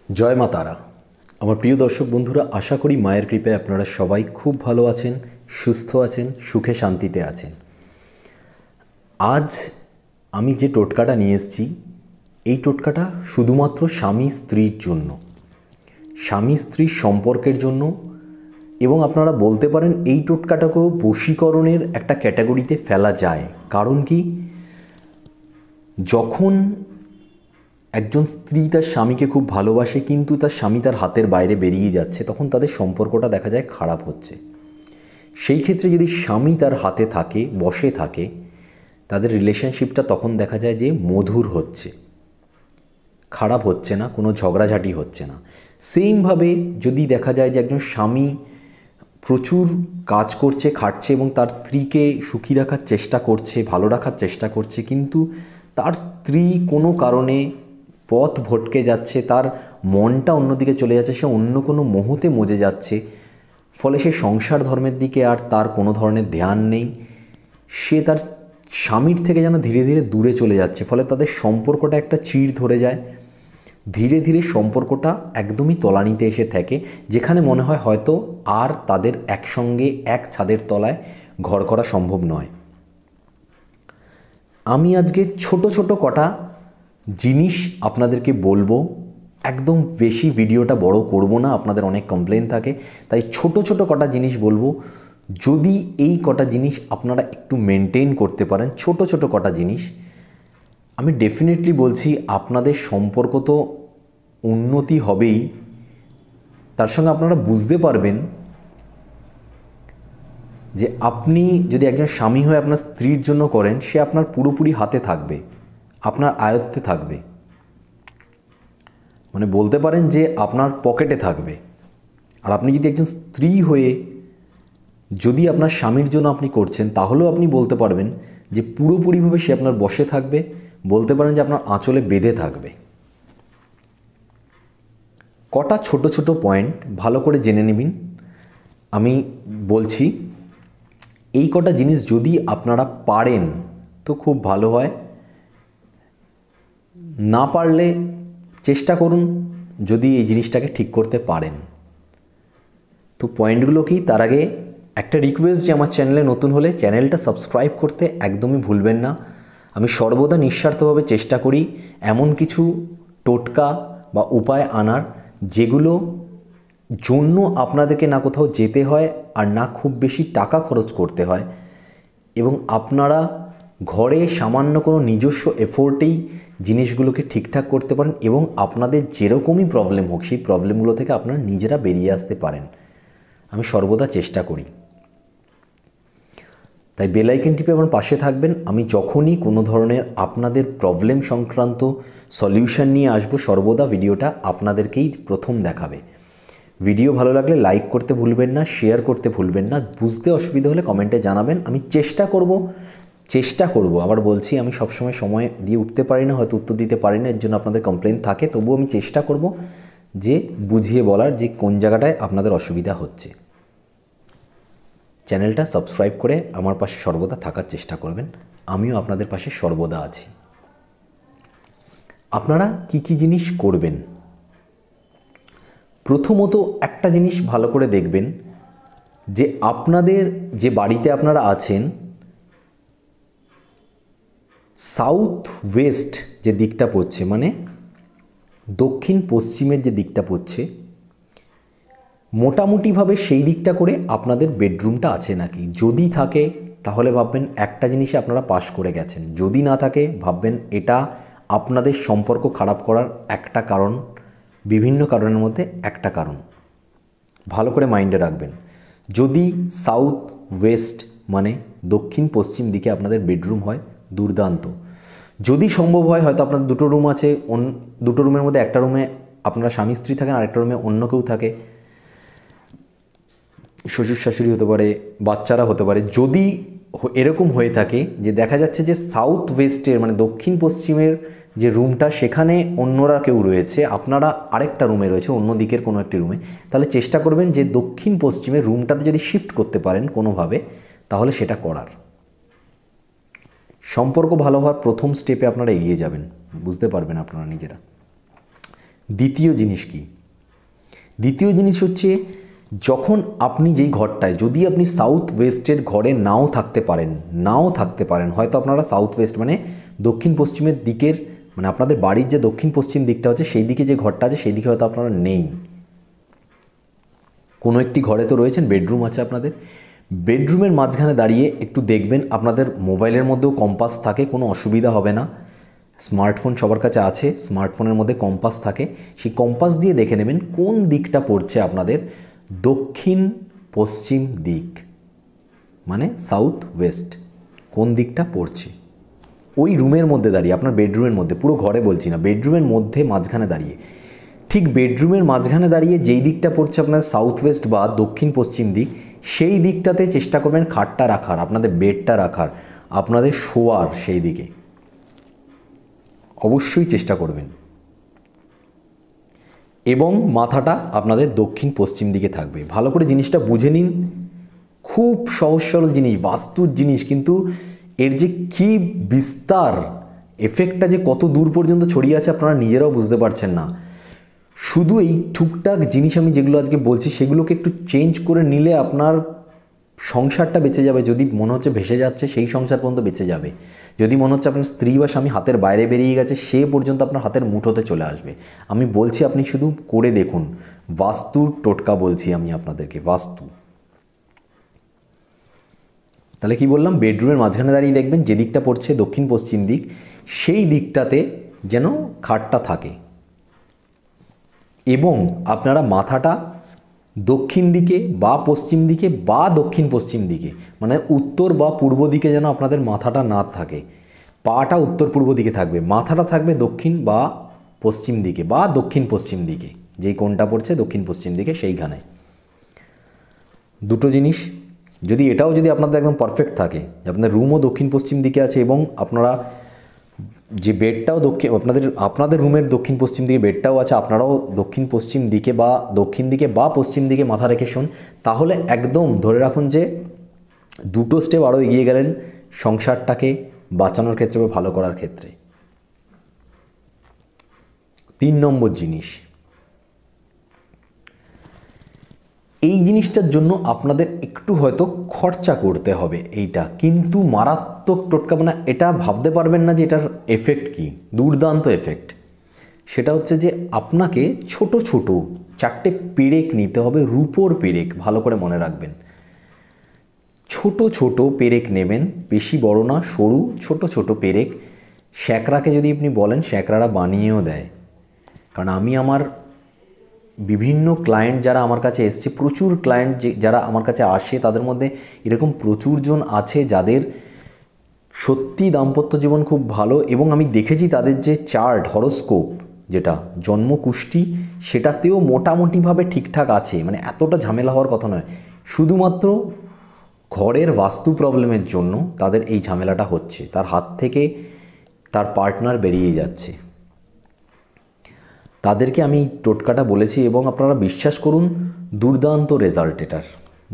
जय मा तारा। আমার প্রিয় দর্শক বন্ধুরা, আশা করি মায়ের কৃপায় আপনারা সবাই খুব ভালো আছেন, সুস্থ আছেন, সুখে শান্তিতে আছেন। আজ আমি যে টোটকাটা নিয়ে এসেছি, এই টোটকাটা শুধুমাত্র স্বামী স্ত্রীর জন্য, স্বামী স্ত্রীর সম্পর্কের জন্য। এবং আপনারা বলতে পারেন এই টোটকাটাকেও বশীকরণের একটা ক্যাটাগরিতে ফেলা যায়। কারণ কি, যখন একজন স্ত্রী তার স্বামীকে খুব ভালোবাসে কিন্তু তার স্বামী তার হাতের বাইরে বেরিয়ে যাচ্ছে, তখন তাদের সম্পর্কটা দেখা যায় খারাপ হচ্ছে। সেই ক্ষেত্রে যদি স্বামী তার হাতে থাকে, বশে থাকে, তাদের রিলেশনশিপটা তখন দেখা যায় যে মধুর হচ্ছে, খারাপ হচ্ছে না, কোনো ঝগড়াঝাটি হচ্ছে না। সেমভাবে যদি দেখা যায় যে একজন স্বামী প্রচুর কাজ করছে, খাটছে এবং তার স্ত্রীকে সুখী রাখার চেষ্টা করছে, ভালো রাখার চেষ্টা করছে, কিন্তু তার স্ত্রী কোনো কারণে পথ ভটকে যাচ্ছে, তার মনটা অন্যদিকে চলে যাচ্ছে, সে অন্য কোনো মোহতে মজে যাচ্ছে, ফলে সে সংসার ধর্মের দিকে আর তার কোনো ধরনের ধ্যান নেই, সে তার স্বামীর থেকে যেন ধীরে ধীরে দূরে চলে যাচ্ছে। ফলে তাদের সম্পর্কটা একটা চিড় ধরে যায়, ধীরে ধীরে সম্পর্কটা একদমই তলানিতে এসে থাকে, যেখানে মনে হয় হয়তো আর তাদের একসঙ্গে এক ছাদের তলায় ঘর করা সম্ভব নয়। আমি আজকে ছোট ছোট কটা জিনিস আপনাদেরকে বলবো, একদম বেশি ভিডিওটা বড় করব না, আপনাদের অনেক কমপ্লেন থাকে, তাই ছোট ছোট কটা জিনিস বলবো। যদি এই কটা জিনিস আপনারা একটু মেনটেন করতে পারেন, ছোট ছোট কটা জিনিস, আমি ডেফিনেটলি বলছি আপনাদের সম্পর্ক তো উন্নতি হবেই, তার সঙ্গে আপনারা বুঝতে পারবেন যে আপনি যদি একজন স্বামী হয়ে আপনার স্ত্রীর জন্য করেন, সে আপনার পুরোপুরি হাতে থাকবে, আপনার আয়ত্তে থাকবে, মানে বলতে পারেন যে আপনার পকেটে থাকবে। আর আপনি যদি একজন স্ত্রী হয়ে যদি আপনার স্বামীর জন্য আপনি করছেন, তাহলেও আপনি বলতে পারবেন যে পুরোপুরিভাবে সে আপনার বশে থাকবে, বলতে পারেন যে আপনার আঁচলে বেঁধে থাকবে। কটা ছোট ছোট পয়েন্ট ভালো করে জেনে নেবেন, আমি বলছি। এই কটা জিনিস যদি আপনারা পারেন তো খুব ভালো হয়, না পারলে চেষ্টা করুন যদি এই জিনিসটাকে ঠিক করতে পারেন। তো পয়েন্টগুলো কি, তার আগে একটা রিকোয়েস্ট যে আমার চ্যানেলে নতুন হলে চ্যানেলটা সাবস্ক্রাইব করতে একদমই ভুলবেন না। আমি সর্বদা নিঃস্বার্থভাবে চেষ্টা করি এমন কিছু টোটকা বা উপায় আনার, যেগুলো জন্য আপনাদেরকে না কোথাও যেতে হয় আর না খুব বেশি টাকা খরচ করতে হয়, এবং আপনারা ঘরে সামান্য কোনো নিজস্ব এফোর্টেই জিনিসগুলোকে ঠিকঠাক করতে পারেন, এবং আপনাদের যেরকমই প্রবলেম হোক সেই প্রবলেমগুলো থেকে আপনারা নিজেরা বেরিয়ে আসতে পারেন। আমি সর্বদা চেষ্টা করি, তাই বেল আইকন টিপে আমার পাশে থাকবেন। আমি যখনই কোনো ধরনের আপনাদের প্রবলেম সংক্রান্ত সলিউশন নিয়ে আসব, সর্বদা ভিডিওটা আপনাদেরকেই প্রথম দেখাবে। ভিডিও ভালো লাগলে লাইক করতে ভুলবেন না, শেয়ার করতে ভুলবেন না, বুঝতে অসুবিধা হলে কমেন্টে জানাবেন। আমি চেষ্টা করব, আবার বলছি, আমি সবসময় সময় দিয়ে উঠতে পারি না, হয়তো উত্তর দিতে পারি না, এর জন্য আপনাদের কমপ্লেন থাকে, তবুও আমি চেষ্টা করব যে বুঝিয়ে বলার যে কোন জায়গাটায় আপনাদের অসুবিধা হচ্ছে। চ্যানেলটা সাবস্ক্রাইব করে আমার পাশে সর্বদা থাকার চেষ্টা করবেন, আমিও আপনাদের পাশে সর্বদা আছি। আপনারা কি কি জিনিস করবেন? প্রথমত একটা জিনিস ভালো করে দেখবেন যে আপনাদের যে বাড়িতে আপনারা আছেন, সাউথ ওয়েস্ট যে দিকটা পড়ছে, মানে দক্ষিণ পশ্চিমের যে দিকটা পড়ছে, মোটামুটিভাবে সেই দিকটা করে আপনাদের বেডরুমটা আছে নাকি। যদি থাকে তাহলে ভাববেন একটা জিনিসে আপনারা পাশ করে গেছেন, যদি না থাকে ভাববেন এটা আপনাদের সম্পর্ক খারাপ করার একটা কারণ, বিভিন্ন কারণের মধ্যে একটা কারণ। ভালো করে মাইন্ডে রাখবেন। যদি সাউথ ওয়েস্ট মানে দক্ষিণ পশ্চিম দিকে আপনাদের বেডরুম হয়, দুর্দান্ত। যদি সম্ভব হয়, হয়তো আপনাদের দুটো রুম আছে, দুটো রুমের মধ্যে একটা রুমে আপনারা স্বামী স্ত্রী থাকেন, আরেকটা রুমে অন্য কেউ থাকে, শ্বশুর শাশুড়ি হতে পারে, বাচ্চারা হতে পারে। যদি এরকম হয়ে থাকে যে দেখা যাচ্ছে যে সাউথ ওয়েস্টের মানে দক্ষিণ পশ্চিমের যে রুমটা, সেখানে অন্যরা কেউ রয়েছে, আপনারা আরেকটা রুমে রয়েছে, অন্য দিকের কোনো একটি রুমে, তাহলে চেষ্টা করবেন যে দক্ষিণ পশ্চিমের রুমটাতে যদি শিফট করতে পারেন কোনোভাবে, তাহলে সেটা করার। সম্পর্ক ভালো হওয়ার প্রথম স্টেপে আপনারা এগিয়ে যাবেন, বুঝতে পারবেন আপনারা নিজেরা। দ্বিতীয় জিনিস কি? দ্বিতীয় জিনিস হচ্ছে, যখন আপনি যেই ঘরটায়, যদি আপনি সাউথ ওয়েস্টের ঘরে নাও থাকতে পারেন, হয়তো আপনারা সাউথ ওয়েস্ট মানে দক্ষিণ পশ্চিমের দিকের, মানে আপনাদের বাড়ির যে দক্ষিণ পশ্চিম দিকটা হচ্ছে সেই দিকে যে ঘরটা আছে সেই দিকে হয়তো আপনারা নেই, কোনো একটি ঘরে তো রয়েছেন, বেডরুম আছে আপনাদের, বেডরুমের মাঝখানে দাঁড়িয়ে একটু দেখবেন, আপনাদের মোবাইলের মধ্যেও কম্পাস থাকে, কোনো অসুবিধা হবে না, স্মার্টফোন সবার কাছে আছে, স্মার্টফোনের মধ্যে কম্পাস থাকে, সেই কম্পাস দিয়ে দেখে নেবেন কোন দিকটা পড়ছে আপনাদের দক্ষিণ পশ্চিম দিক, মানে সাউথ ওয়েস্ট, কোন দিকটা পড়ছে। ওই রুমের মধ্যে দাঁড়িয়ে, আপনার বেডরুমের মধ্যে, পুরো ঘরে বলছি না, বেডরুমের মধ্যে মাঝখানে দাঁড়িয়ে, ঠিক বেডরুমের মাঝখানে দাঁড়িয়ে যেই দিকটা পড়ছে আপনার সাউথ ওয়েস্ট বা দক্ষিণ পশ্চিম দিক, সেই দিকটাতে চেষ্টা করবেন খাটটা রাখার, আপনাদের বেডটা রাখার, আপনাদের শোয়ার সেই দিকে অবশ্যই চেষ্টা করবেন। এবং মাথাটা আপনাদের দক্ষিণ পশ্চিম দিকে থাকবে। ভালো করে জিনিসটা বুঝে নিন, খুব সহজ সরল জিনিস, বাস্তুর জিনিস, কিন্তু এর যে কী বিস্তার, এফেক্টটা যে কত দূর পর্যন্ত ছড়িয়ে আছে আপনারা নিজেরাও বুঝতে পারছেন না। শুধু এই টুকটাক জিনিস আমি যেগুলো আজকে বলছি সেগুলোকে একটু চেঞ্জ করে নিলে আপনার সংসারটা বেঁচে যাবে। যদি মনে হচ্ছে ভেসে যাচ্ছে, সেই সংসার পর্যন্ত বেঁচে যাবে। যদি মনে হচ্ছে আপনার স্ত্রী বা স্বামী হাতের বাইরে বেরিয়ে গেছে, সে পর্যন্ত আপনার হাতের মুঠোতে চলে আসবে। আমি বলছি, আপনি শুধু করে দেখুন। বাস্তুর টোটকা বলছি আমি আপনাদেরকে, বাস্তু। তাহলে কি বললাম? বেডরুমের মাঝখানে দাঁড়িয়ে দেখবেন যে দিকটা পড়ছে দক্ষিণ পশ্চিম দিক, সেই দিকটাতে যেন খাটটা থাকে, এবং আপনারা মাথাটা দক্ষিণ দিকে বা পশ্চিম দিকে বা দক্ষিণ পশ্চিম দিকে, মানে উত্তর বা পূর্ব দিকে যেন আপনাদের মাথাটা না থাকে, পাটা উত্তর পূর্ব দিকে থাকবে, মাথাটা থাকবে দক্ষিণ বা পশ্চিম দিকে বা দক্ষিণ পশ্চিম দিকে, যেই কোণটা পড়ছে দক্ষিণ পশ্চিম দিকে সেইখানে। দুটো জিনিস যদি, এটাও যদি আপনাদের একদম পারফেক্ট থাকে, আপনাদের রুমও দক্ষিণ পশ্চিম দিকে আছে এবং আপনারা যে বেডটাও আপনাদের রুমের দক্ষিণ পশ্চিম দিকে বেডটাও আছে, আপনারাও দক্ষিণ পশ্চিম দিকে বা দক্ষিণ দিকে বা পশ্চিম দিকে মাথা রেখে শুন, তাহলে একদম ধরে রাখুন যে দুটো স্টেপ আরও এগিয়ে গেলেন সংসারটাকে বাঁচানোর ক্ষেত্রে বা ভালো করার ক্ষেত্রে। 3 নম্বর জিনিস, এই জিনিসটার জন্য আপনাদের একটু হয়তো খরচা করতে হবে, এইটা কিন্তু মারাত্মক টোটকা, মানে এটা ভাবতে পারবেন না যে এটার এফেক্ট কি, দুর্দান্ত এফেক্ট। সেটা হচ্ছে যে আপনাকে ছোট ছোট 4টে পেরেক নিতে হবে, রূপোর পেরেক, ভালো করে মনে রাখবেন। ছোট ছোট পেরেক নেবেন, বেশি বড় না, সরু ছোট ছোট পেরেক। শ্যাকরাকে যদি আপনি বলেন, শ্যাকরারা বানিয়েও দেয়। কারণ আমি আমার বিভিন্ন ক্লায়েন্ট যারা আমার কাছে এসছে, প্রচুর ক্লায়েন্ট যারা আমার কাছে আসে, তাদের মধ্যে এরকম প্রচুরজন আছে যাদের সত্যি দাম্পত্য জীবন খুব ভালো, এবং আমি দেখেছি তাদের যে চার্ট, হরোস্কোপ যেটা জন্মকুষ্টি, সেটাতেও মোটামুটিভাবে ঠিকঠাক আছে, মানে এতটা ঝামেলা হওয়ার কথা নয়। শুধুমাত্র ঘরের বাস্তু প্রবলেমের জন্য তাদের এই ঝামেলাটা হচ্ছে, তার হাত থেকে তার পার্টনার বেরিয়ে যাচ্ছে। তাদেরকে আমি টোটকাটা বলেছি এবং আপনারা বিশ্বাস করুন, দুর্দান্ত রেজাল্ট, এটার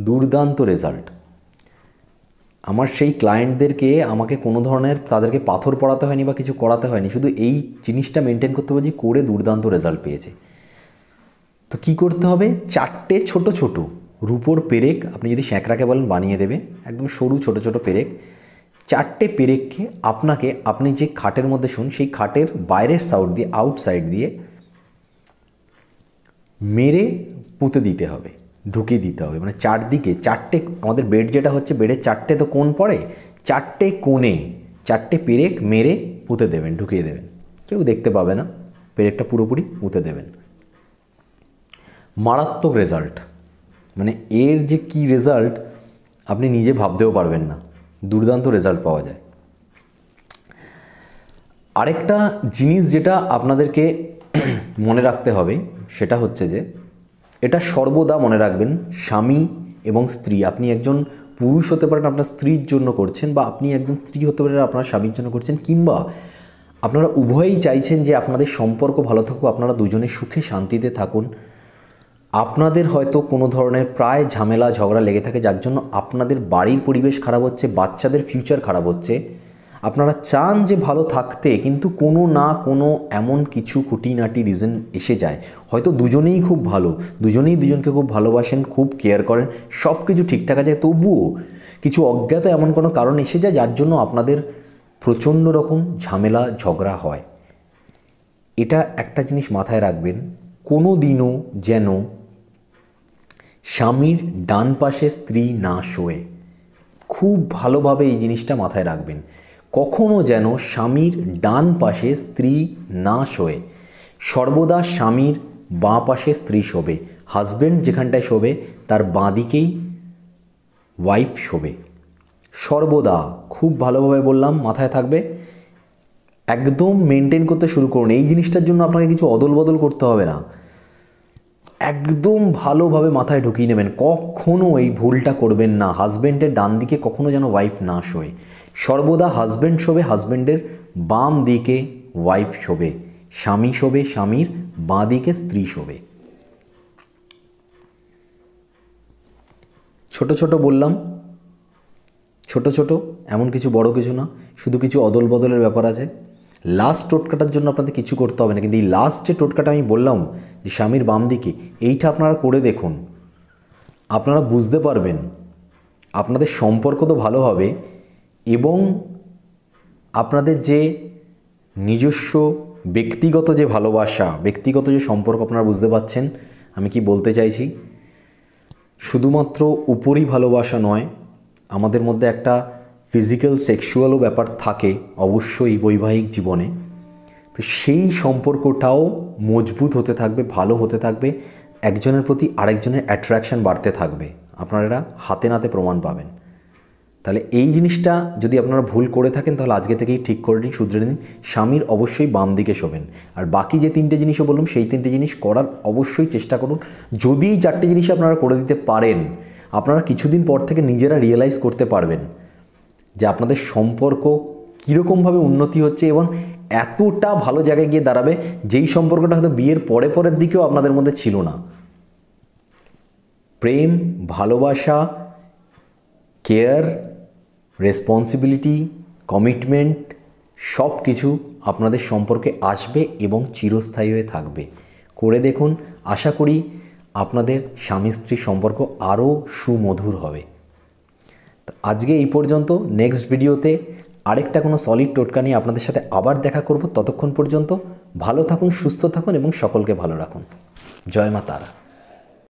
দুর্দান্ত রেজাল্ট। আমার সেই ক্লায়েন্টদেরকে আমাকে কোনো ধরনের তাদেরকে পাথর পড়াতে হয়নি বা কিছু করাতে হয়নি, শুধু এই জিনিসটা মেনটেন করতে পারছি, করে দুর্দান্ত রেজাল্ট পেয়েছে। তো কি করতে হবে? 4টে ছোট ছোট রূপোর পেরেক, আপনি যদি শ্যাকরাকে বলেন বানিয়ে দেবে, একদম সরু ছোট ছোট পেরেক। 4টে পেরেককে আপনি যে খাটের মধ্যে শুন, সেই খাটের বাইরের আউটসাইড দিয়ে মেরে পুঁতে দিতে হবে, ঢুকিয়ে দিতে হবে, মানে চারদিকে 4টে, আমাদের বেড যেটা হচ্ছে, বেডের 4টে তো কোণ পড়ে, 4টে কোণে 4টে পেরেক মেরে পুঁতে দেবেন, ঢুকিয়ে দেবেন, কেউ দেখতে পাবে না, পেরেকটা পুরোপুরি পুঁতে দেবেন। মারাত্মক রেজাল্ট, মানে এর যে কি রেজাল্ট আপনি নিজে ভাবতেও পারবেন না, দুর্দান্ত রেজাল্ট পাওয়া যায়। আরেকটা জিনিস যেটা আপনাদেরকে মনে রাখতে হবে, সেটা হচ্ছে যে এটা সর্বদা মনে রাখবেন, স্বামী এবং স্ত্রী, আপনি একজন পুরুষ হতে পারেন আপনার স্ত্রীর জন্য করছেন, বা আপনি একজন স্ত্রী হতে পারেন আপনার স্বামীর জন্য করছেন, কিংবা আপনারা উভয়ই চাইছেন যে আপনাদের সম্পর্ক ভালো থাকুক, আপনারা দুজনে সুখে শান্তিতে থাকুন। আপনাদের হয়তো কোনো ধরনের প্রায় ঝামেলা ঝগড়া লেগে থাকে, যার জন্য আপনাদের বাড়ির পরিবেশ খারাপ হচ্ছে, বাচ্চাদের ফিউচার খারাপ হচ্ছে, আপনারা চান যে ভালো থাকতে, কিন্তু কোনো না কোনো এমন কিছু খুঁটিনাটি রিজন এসে যায়। হয়তো দুজনেই খুব ভালো, দুজনেই দুজনকে খুব ভালোবাসেন, খুব কেয়ার করেন, সব কিছু ঠিকঠাক আছে, তবুও কিছু অজ্ঞাত এমন কোনো কারণ এসে যায় যার জন্য আপনাদের প্রচণ্ড রকম ঝামেলা ঝগড়া হয়। এটা একটা জিনিস মাথায় রাখবেন, কোনো দিনও যেন স্বামীর ডান পাশে স্ত্রী না শোয়। খুব ভালোভাবে এই জিনিসটা মাথায় রাখবেন, কখনো যেন স্বামীর ডান পাশে স্ত্রী না শোয়। সর্বদা স্বামীর বাঁ পাশে স্ত্রী শোবে। হাজব্যান্ড যেখানটায় শোবে তার বাঁ দিকেই ওয়াইফ শোবে। সর্বদা, খুব ভালোভাবে বললাম, মাথায় থাকবে। একদম মেনটেন করতে শুরু করুন। এই জিনিসটার জন্য আপনাকে কিছু অদল বদল করতে হবে না, একদম ভালোভাবে মাথায় ঢুকিয়ে নেবেন। কখনো এই ভুলটা করবেন না, হাজব্যান্ডের ডান দিকে কখনো যেন ওয়াইফ না শোয়। সর্বদা হাজব্যান্ড শোবে হাজব্যান্ডের বাম দিকে, ওয়াইফ শোবে, স্বামী শোবে স্বামীর বাঁ দিকে, স্ত্রী শোবে। ছোট ছোট বললাম, ছোট ছোট, এমন কিছু বড় কিছু না, শুধু কিছু অদল বদলের ব্যাপার আছে। লাস্ট টোটকাটার জন্য আপনাদের কিছু করতে হবে না, কিন্তু এই লাস্ট যে টোটকাটা আমি বললাম যে স্বামীর বাম দিকে, এইটা আপনারা করে দেখুন, আপনারা বুঝতে পারবেন আপনাদের সম্পর্ক তো ভালো হবে, এবং আপনাদের যে নিজস্ব ব্যক্তিগত যে ভালোবাসা, ব্যক্তিগত যে সম্পর্ক, আপনারা বুঝতে পারছেন আমি কি বলতে চাইছি। শুধুমাত্র উপরই ভালোবাসা নয়, আমাদের মধ্যে একটা ফিজিক্যাল সেক্সুয়ালও ব্যাপার থাকে অবশ্যই বৈবাহিক জীবনে। তো সেই সম্পর্কটাও মজবুত হতে থাকবে, ভালো হতে থাকবে, একজনের প্রতি আরেকজনের অ্যাট্রাকশান বাড়তে থাকবে। আপনারা হাতে নাতে প্রমাণ পাবেন। তাহলে এই জিনিসটা যদি আপনারা ভুল করে থাকেন তাহলে আজকে থেকেই ঠিক করে নিন, শুধরে নিন। স্বামীর অবশ্যই বাম দিকে শোবেন। আর বাকি যে 3টে জিনিসও বললাম সেই 3টে জিনিস করার অবশ্যই চেষ্টা করুন। যদি এই 4টে জিনিস আপনারা করে দিতে পারেন, আপনারা কিছুদিন পর থেকে নিজেরা রিয়েলাইজ করতে পারবেন যে আপনাদের সম্পর্ক কীরকমভাবে উন্নতি হচ্ছে, এবং এতটা ভালো জায়গায় গিয়ে দাঁড়াবে যেই সম্পর্কটা হয়তো বিয়ের পরের দিকেও আপনাদের মধ্যে ছিল না। প্রেম, ভালোবাসা, কেয়ার, রেসপন্সিবিলিটি, কমিটমেন্ট, সব কিছু আপনাদের সম্পর্কে আসবে এবং চিরস্থায়ী হয়ে থাকবে। করে দেখুন, আশা করি আপনাদের স্বামী স্ত্রীর সম্পর্ক আরও সুমধুর হবে। তো আজকে এই পর্যন্ত। নেক্সট ভিডিওতে আরেকটা কোনো সলিড টোটকা নিয়ে আপনাদের সাথে আবার দেখা করব। ততক্ষণ পর্যন্ত ভালো থাকুন, সুস্থ থাকুন এবং সকলকে ভালো রাখুন। জয় মা তারা।